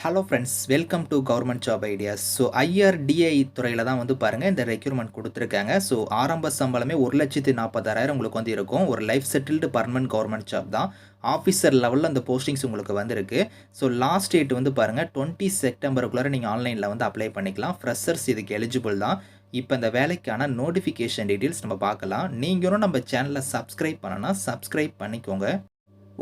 Hello friends, welcome to government job ideas. So IRDAI துறையில் தான் வந்து பாருங்கள் இந்த ரெக்யூர்மெண்ட் கொடுத்துருக்காங்க. ஸோ ஆரம்ப சம்பளமே 1,40,000 உங்களுக்கு வந்து இருக்கும். ஒரு life settled permanent government job தான். ஆஃபீஸர் லெவலில் அந்த போஸ்டிங்ஸ் உங்களுக்கு வந்திருக்கு. ஸோ லாஸ்ட் டேட் வந்து பாருங்கள் 20 செப்டம்பருக்குள்ளே நீங்கள் ஆன்லைனில் வந்து அப்ளை பண்ணிக்கலாம். ஃப்ரெஷர்ஸ் இதுக்கு எலிஜிபிள் தான். இப்போ இந்த வேலைக்கான நோட்டிஃபிகேஷன் டீட்டெயில்ஸ் நம்ம பார்க்கலாம். நீங்களும் நம்ம சேனலை சப்ஸ்கிரைப் பண்ணனா சப்ஸ்கிரைப் பண்ணிக்கோங்க.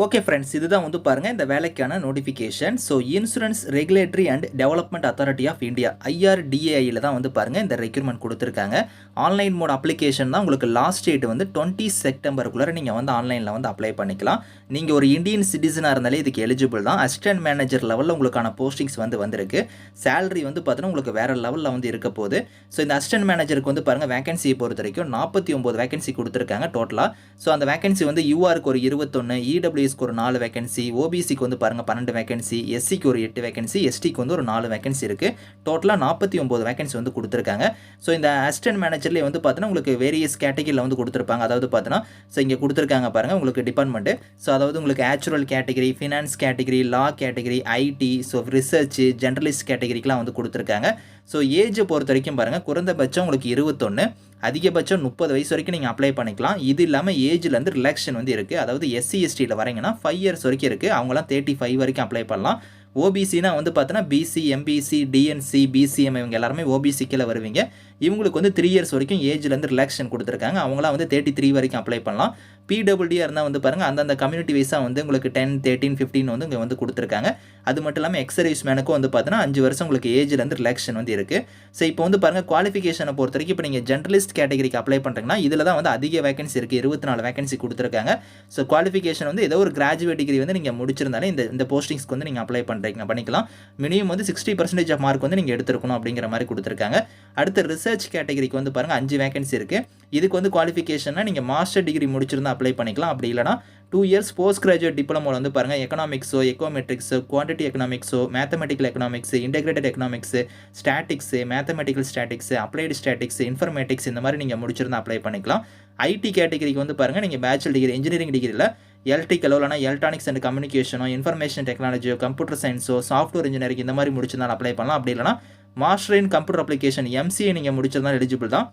ஓகே ஃப்ரெண்ட்ஸ், இதுதான் வந்து பாருங்கள் இந்த வேலைக்கான notification. So insurance regulatory and development authority of India ஐஆர்டிஏஐயில் தான் வந்து பாருங்கள் இந்த ரெக்யூர்மெண்ட் கொடுத்துருக்காங்க. ஆன்லைன் மோட் அப்ளிகேஷன் தான். உங்களுக்கு லாஸ்ட் டேட் வந்து 20 செப்டம்பருக்குள்ளே நீங்கள் வந்து ஆன்லைனில் வந்து அப்ளை பண்ணிக்கலாம். நீங்கள் ஒரு இந்தியன் சிட்டிசனாக இருந்தாலே இதுக்கு எலிஜிபிள் தான். அசிஸ்டன்ட் மேனேஜர் லெவலில் உங்களுக்கான போஸ்டிங்ஸ் வந்து வந்திருக்கு. சேலரி வந்து பார்த்தீங்கன்னா உங்களுக்கு வேறு லெவலில் வந்து இருக்க போகுது. ஸோ இந்த அசிஸ்டன்ட் மேனேஜருக்கு வந்து பாருங்கள் வேகன்சியை பொறுத்த வரைக்கும் 49 வேகன்சி கொடுத்துருக்காங்க டோட்டலாக. ஸோ அந்த வேகன்சி வந்து யூஆருக்கு ஒரு 21, இடபிள்யூஎஸ்க்கு ஒரு 4 வேகன்சி, ஓபிசிக்கு வந்து பாருங்கள் 12 வேகன்சி, எஸ்சிக்கு ஒரு 8 வேகன்சி, எஸ்டிக்கு வந்து ஒரு 4 வேகன்சி இருக்குது. டோட்டலாக 49 வேகன்சி வந்து கொடுத்துருக்காங்க. ஸோ இந்த அசிஸ்டன்ட் மேனேஜர்லேயே வந்து பார்த்தீங்கன்னா உங்களுக்கு வேரியஸ் கேட்டகரியில் வந்து கொடுத்துருப்பாங்க. அதாவது பார்த்தீங்கன்னா ஸோ இங்கே கொடுத்துருக்காங்க பாருங்கள் உங்களுக்கு டிபார்ட்மெண்ட்டு. ஸோ அதாவது உங்களுக்கு actuarial category, finance category, law category, IT, so research, journalist கேட்டகரிக்கெலாம் வந்து கொடுத்துருக்காங்க. ஸோ ஏஜை பொறுத்த வரைக்கும் பாருங்கள் குறைந்தபட்சம் உங்களுக்கு 21, அதிகபட்சம் 30 வயசு வரைக்கும் நீங்கள் அப்ளை பண்ணிக்கலாம். இது இல்லாமல் ஏஜ்லேருந்து ரிலாக்ஷன் வந்து இருக்குது. அதாவது எஸ்சி எஸ்டியில் வரீங்கன்னா 5 இயர்ஸ் வரைக்கும் இருக்குது. அவங்களாம் 35 வரைக்கும் அப்ளை பண்ணலாம். ஓபிசினா வந்து பார்த்தீங்கன்னா பிசி, எம்பிசி, டிஎன்சி, பிசிஎம் இவங்க எல்லாருமே ஓபிசி கீழே வருவீங்க. இவங்களுக்கு வந்து 3 இயர்ஸ் வரைக்கும் ஏஜ்லேருந்து ரிலாக்ஷன் கொடுத்துருக்காங்க. அவங்களாம் வந்து 33 வரைக்கும் அப்ளை பண்ணலாம். பிடபிள்யூடியாக இருந்தால் வந்து பாருங்கள் அந்தந்த கம்யூனிட்டி வைஸாக வந்து உங்களுக்கு 10, 13, 15 வந்து இங்கே வந்து கொடுத்துருக்காங்க. அது மட்டும் இல்லாமல் எக்ஸர்வீஸ் மேனுக்கும் வந்து பார்த்தீங்கன்னா 5 வருஷம் உங்களுக்கு ஏஜ்லேருந்து ரிலாக்ஷன் வந்து இருக்குது. ஸோ இப்போ வந்து பாருங்கள் குவாலிஃபிகேஷனை பொறுத்த வரைக்கும் இப்போ நீங்கள் ஜெர்னலிஸ்ட் கேட்டகரிக்கு அப்ளை பண்ணுறீங்கன்னா இதில் தான் வந்து அதிக வேகன்சி இருக்குது. 24 வேகன்சி கொடுத்துருக்காங்க. ஸோ குவாலிஃபிகேஷன் வந்து ஏதோ ஒரு கிராஜுவேட் டிகிரி வந்து நீங்கள் முடிச்சிருந்தாலே இந்த போஸ்டிங்ஸ்க்கு வந்து நீங்கள் அப்ளை பண்ணிக்கலாம். மினிமம் வந்து 60% ஆஃப் மார்க் வந்து நீங்கள் எடுத்துருக்கணும் அப்படிங்கிற மாதிரி கொடுத்துருக்காங்க. அடுத்து ரிசர்ச் கேட்டகரிக்கு வந்து பாருங்கள் 5 வேகன்சி இருக்குது. இதுக்கு வந்து குவாலிஃபிகேஷன்னா நீங்கள் மாஸ்டர் டிகிரி முடிச்சிருந்தா அப்ளை பண்ணிக்கலாம். அப்படி இல்லைனா 2 இயர்ஸ் போஸ்ட் கிராஜுவேட் டிப்ளமோவில் வந்து பாருங்கள் எக்கனாமிக்ஸோ, எக்கோமெட்ரிக்ஸோ, குவான்டிட்டி எக்கனாமிக்ஸோ, mathematical economics, integrated economics, statistics, mathematical statistics, applied statistics, informatics இந்த மாதிரி நீங்கள் முடிச்சிருந்தா அப்ளை பண்ணிக்கலாம். ஐடி கேட்டகரிக்கு வந்து பாருங்கள் நீங்கள் பேச்சுலர் டிகிரி இன்ஜினியரிங் டிகிரியில் எலக்ட்ரிக்கலோ இல்லைனா எலக்ட்ரானிக்ஸ் அண்ட் கம்யூனிகேஷனோ, இன்ஃபர்மேஷன் டெக்னாலஜியோ, கம்ப்யூட்டர் சயின்ஸோ, சாஃப்ட்வேர் இன்ஜினியரிங் இந்த மாதிரி முடிச்சிருந்தாலும் அப்ளை பண்ணலாம். அப்படி இல்லைனா master in computer application MCA நீங்கள் முடிச்சிருந்தாலும் எலிஜிபிள் தான்.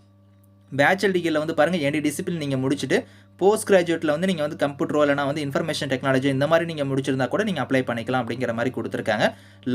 பேச்சுலர் டிகிரியில் வந்து பாருங்கள் எனி டிசிப்ளின் நீங்கள் முடிச்சுட்டு போஸ்ட் கிராஜுவேட்டில் வந்து நீங்கள் வந்து கம்ப்யூட்டரோ இல்லைனா வந்து இன்ஃபர்மேஷன் டெக்னாலஜி இந்த மாதிரி நீங்கள் முடிச்சிருந்தா கூட நீங்கள் அப்ளை பண்ணிக்கலாம் அப்படிங்கிற மாதிரி கொடுத்துருக்காங்க.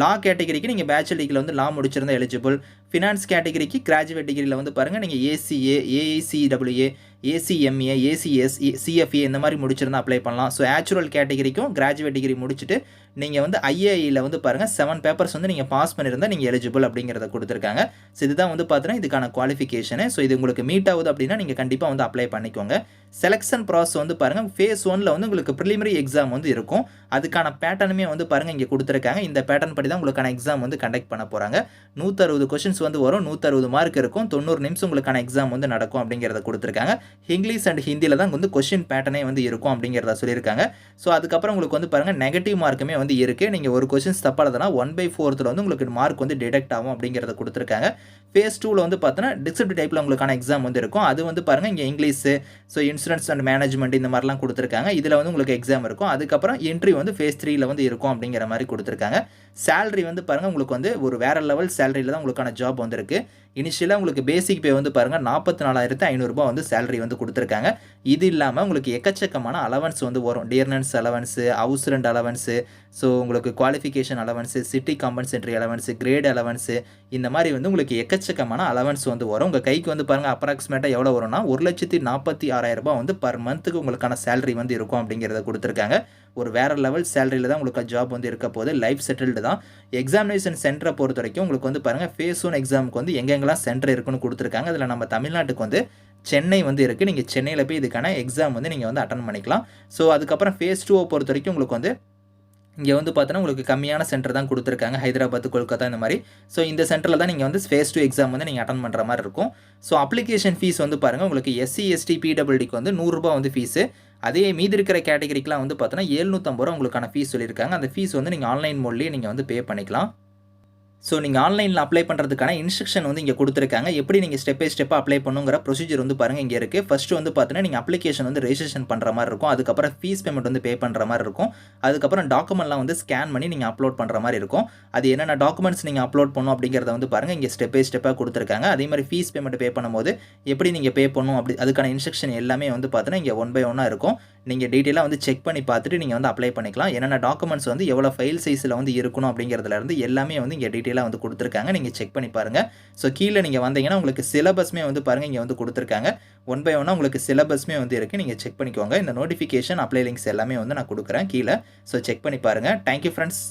லா கேட்டகரிக்கு நீங்கள் பேச்சுலர் டிகிரியில் வந்து லா முடிச்சிருந்தா எலிஜிபிள். ஃபினான்ஸ் கேட்டகரிக்கு கிராஜுவேட் டிகிரியில் வந்து பாருங்கள் நீங்கள் ஏசிஏ, ஏஐசிடபிள்யூஏ, ஏசிஎம்ஏ, ஏசிஎஸ், சிஎஃப்ஏ இந்த மாதிரி முடிச்சிருந்தா அப்ளை பண்ணலாம். ஸோ ஆக்சுரல் கேட்டகரிக்கும் கிராஜுவேட் டிகிரி முடிச்சுட்டு நீங்கள் வந்து ஐஏஐயில் வந்து பாருங்கள் 7 பேப்பர்ஸ் வந்து நீங்கள் பாஸ் பண்ணியிருந்தால் நீங்கள் எலிஜிபிள் அப்படிங்கிறத கொடுத்துருக்காங்க. ஸோ இதுதான் வந்து பார்த்தீங்கன்னா இதுக்கான குவாலிஃபிகேஷனு. ஸோ இது உங்களுக்கு மீட் ஆகுது அப்படின்னா நீங்கள் கண்டிப்பாக வந்து அப்ளை பண்ணிக்கோங்க. செலெக்ஷன் ப்ராசஸ் வந்து பாருங்கள் ஃபேஸ் 1ல் வந்து உங்களுக்கு ப்ரிலிமினரி எக்ஸாம் வந்து இருக்கும். அதுக்கான பேட்டர்னுமே வந்து பாருங்கள் இங்கே கொடுத்துருக்காங்க. இந்த பேட்டர்ன் படி தான் உங்களுக்கான எக்ஸாம் வந்து கண்டக்ட் பண்ண போகிறாங்க. 160 கொஷின்ஸ் வந்து வரும். 160 மார்க் இருக்கும். 90 நிமிஷம் உங்களுக்கான எக்ஸாம் வந்து நடக்கும் அப்படிங்கிறத கொடுத்துருக்காங்க. இங்கிலீஷ் அண்ட் ஹிந்தியில் தான் வந்து கொஷின் பேட்டர்னே வந்து இருக்கும் அப்படிங்கிறத சொல்லியிருக்காங்க. ஸோ அதுக்கப்புறம் உங்களுக்கு வந்து பாருங்கள் நெகட்டிவ் மார்க்குமே வந்து இருக்குது. நீங்கள் ஒரு கொஷின்ஸ் தப்பானதுனா 1/4 வந்து உங்களுக்கு மார்க் வந்து டிடெக்ட் ஆகும் அப்படிங்கிறத கொடுத்துருக்காங்க. ஃபேஸ் 2ல் வந்து பார்த்தீங்கன்னா டிஸ்கிரிப்டிவ் டைப்பில் உங்களுக்கான எக்ஸாம் வந்து இருக்கும். அது வந்து பாருங்கள் இங்கே English, so insurance and management இந்த மாதிரிலாம் கொடுத்துருக்காங்க. இதில் வந்து உங்களுக்கு எக்ஸாம் இருக்கும். அதுக்கப்புறம் என்ட்ரி வந்து ஃபேஸ் 3ல் வந்து இருக்கும் அப்படிங்கிற மாதிரி கொடுத்துருக்காங்க. சேலரி வந்து பாருங்கள் உங்களுக்கு வந்து ஒரு வேறு லெவல் சேலரியில் தான் உங்களுக்கான ஜாப் வந்துருக்கு. இனிஷியலாக உங்களுக்கு பேசிக் பே வந்து பாருங்கள் 44,500 வந்து சேலரி வந்து கொடுத்துருக்காங்க. இது இல்லாமல் உங்களுக்கு எக்கச்சக்கமான அலவன்ஸ் வந்து வரும். Dearness allowance, house rent allowance, so உங்களுக்கு qualification allowance, city compensatory allowance, grade allowance இந்த மாதிரி வந்து உங்களுக்கு எக்கச்சக்கமான அலவன்ஸ் வந்து வரும். உங்கள் கைக்கு வந்து பாருங்கள் அப்ராக்சிமேட்டாக எவ்வளோ வரும்னா 1,46,000 வந்து பர் மந்த்துக்கு உங்களுக்கான சேலரி வந்து இருக்கும் அப்படிங்கிறத கொடுத்துருக்காங்க. ஒரு வேறு லெவல் சேலரியில் தான் உங்களுக்கு ஜாப் வந்து இருக்க போது. லைஃப் செட்டில்டு தான். எக்ஸாமினேஷன் சென்டரை பொறுத்த வரைக்கும் உங்களுக்கு வந்து பாருங்கள் ஃபேஸ் 1 எக்ஸாமுக்கு வந்து எங்கெங்கெல்லாம் சென்டர் இருக்குன்னு கொடுத்துருக்காங்க. அதில் நம்ம தமிழ்நாட்டுக்கு வந்து சென்னை வந்து இருக்குது. நீங்கள் சென்னையில் போய் இதுக்கான எக்ஸாம் வந்து நீங்கள் வந்து அட்டன் பண்ணிக்கலாம். ஸோ அதுக்கப்புறம் ஃபேஸ் 2 பொறுத்த வரைக்கும் உங்களுக்கு வந்து இங்கே வந்து பார்த்தோன்னா உங்களுக்கு கம்மியான சென்டர் தான் கொடுத்துருக்காங்க. ஹைதராபாத், கொல்கத்தா இந்த மாதிரி. ஸோ இந்த சென்டரில் தான் நீங்கள் வந்து ஃபேஸ் 2 எக்ஸாம் வந்து நீங்கள் அட்டன் பண்ணுற மாதிரி இருக்கும். ஸோ அப்ளிகேஷன் ஃபீஸ் வந்து பாருங்கள் உங்களுக்கு எஸ்சி, எஸ்டி, பிடபிள்யூடிக்கு வந்து ₹100 வந்து ஃபீஸு. அதே மீதி இருக்கிற கேட்டகரிக்கெலாம் வந்து பார்த்தோன்னா ₹750 உங்களுக்கான ஃபீஸ் சொல்லியிருக்காங்க. அந்த ஃபீஸ் வந்து நீங்கள் ஆன்லைன் மோட்லேயே நீங்கள் வந்து பே பண்ணிக்கலாம். ஸோ நீங்க ஆன்லைன்ல அப்ளை பண்றதுக்கான இன்ஸ்ட்ரக்ஷன் வந்து இங்க குடுத்துருக்காங்க. எப்படி நீங்க ஸ்டெப் பை ஸ்டெப்பா அப்ளை பண்ணணுங்கிற ப்ரொசீஜர் வந்து பாருங்க இங்க இருக்கு. ஃபர்ஸ்ட் வந்து பார்த்தீங்கன்னா, நீங்க அப்ளிகேஷன் வந்து ரெஜிஸ்ட்ரேஷன் பண்ற மாரி இருக்கும். அதுக்கப்புறம் ஃபீஸ் பேமெண்ட் வந்து பே பண்ற மாரி இருக்கும். அதுக்கப்புறம் டாக்குமெண்ட்லாம் வந்து ஸ்கேன் பண்ணி நீங்க அப்லோட் பண்ற மாரி இருக்கும். அது என்னென்ன டாக்குமெண்ட்ஸ் நீங்க அப்லோட் பண்ணணும் அப்படிங்கிறத வந்து பாருங்க இங்க ஸ்டெப் பை ஸ்டெப்பா குடுத்துருக்காங்க. அதே மாரி ஃபீஸ் பேமெண்ட் பே பண்ணும்போது எப்படி நீங்க பே பண்ணணும் அதுக்கான இன்ஸ்ட்ரக்ஷன் எல்லாமே வந்து பார்த்தீங்கன்னா, இங்க ஒன் பை ஒன்னா இருக்கும். நீங்க டீட்டெயிலா வந்து செக் பண்ணி பார்த்துட்டு நீங்க வந்து அப்ளை பண்ணிக்கலாம். என்னென்ன டாக்குமெண்ட்ஸ் வந்து எவ்வளோ ஃபைல் சைஸ்ல வந்து இருக்கணும் அப்படிங்கிறதுல இருந்து எல்லாமே வந்து இங்க டீட்டெயிலா வந்து குடுத்துருக்காங்க. நீங்க செக் பண்ணி பாருங்க. ஸோ கீழ நீங்க வந்தீங்கன்னா, உங்களுக்கு சிலபஸ்மே வந்து பாருங்க இங்க வந்து குடுத்துருக்காங்க. ஒன் பை ஒன்னா உங்களுக்கு சிலபஸ்மே வந்து இருக்கு. நீங்க செக் பண்ணிக்கோங்க. இந்த நோட்டிஃபிகேஷன், அப்ளை லிங்க்ஸ் எல்லாமே வந்து நான் குடுக்குறேன் கீழ. ஸோ செக் பண்ணி பாருங்க. Thank you friends.